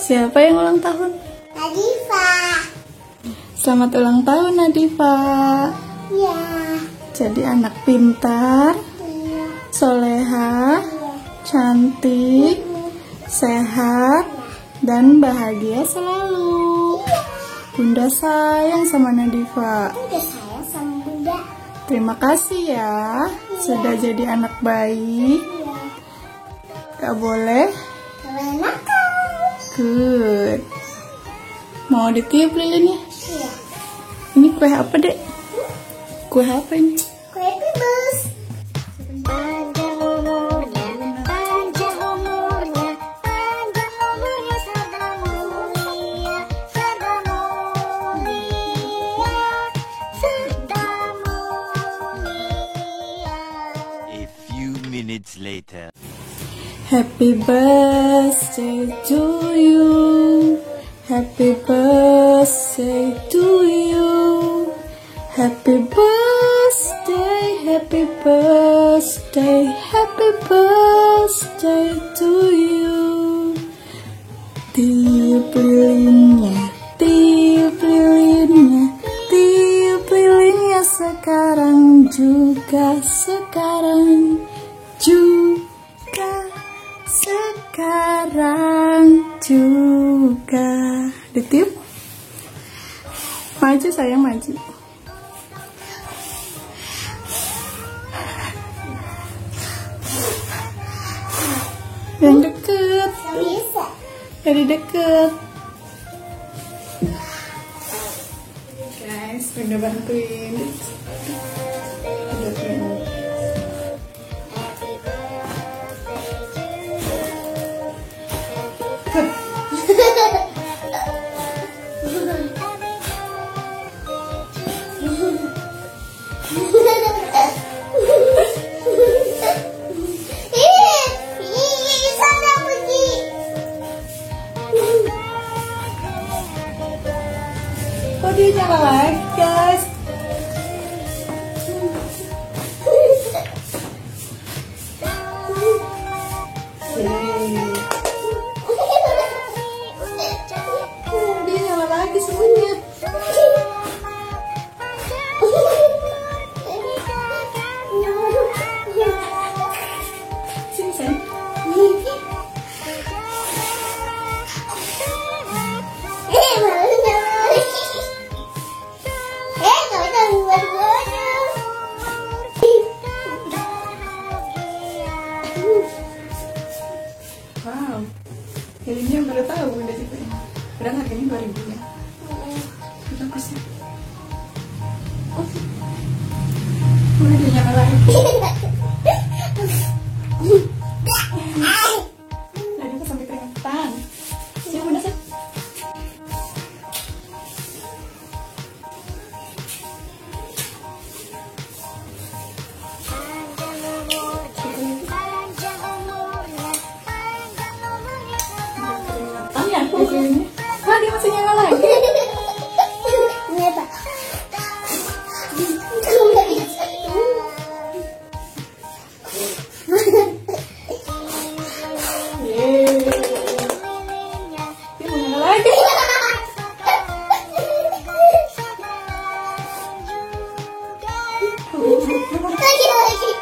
Siapa yang ulang tahun? Nadifa. Selamat ulang tahun Nadifa. Iya. Jadi anak pintar, Iya. soleha, Iya. cantik, sehat, dan bahagia selalu. Bunda sayang sama Nadifa. Udah sayang sama Bunda. Terima kasih ya, sudah jadi anak baik. Iya. Gak boleh. Kalau nakal. Good. Mau ditiup lilinnya? Iya. Ini kue apa, Dek? Kue apa ini? Kue bebas. Panjang umurnya, panjang umurnya, panjang umurnya serta mulia, serta mulia, serta mulia. A few minutes later. Happy birthday to you. Happy birthday to you. Happy birthday, happy birthday, happy birthday to you. Tiup lilinnya, tiup lilinnya, tiup lilinnya sekarang juga, sekarang juga, sekarang juga. Ditiup. Maju sayang, maju. Yang deket. Bisa. Dari deket. Guys, udah bantuin. Sana pergi. Kok dia nyala lagi, guys? Dia nyala lagi semuanya. Sini, sayang. Wow, ini baru tahu Bunda juga ini. Padahal harganya 2.000 ya. Bagus ya. Udah dia nyala lagi. Nadifa sampai keringetan. Sini Bunda sih. Panjang umurnya, panjang umurnya serta Keringetan ya aku ini. Wah, dia masih nyala lagi. Kenapa? Yeay. Dia mau nyala lagi. Lagi.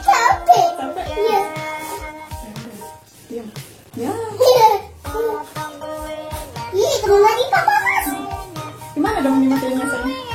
Capek. Capek. Iya. Diam. Ya. Iya. Ih, kamu lagi panas. Gimana dong dimakainya sayang?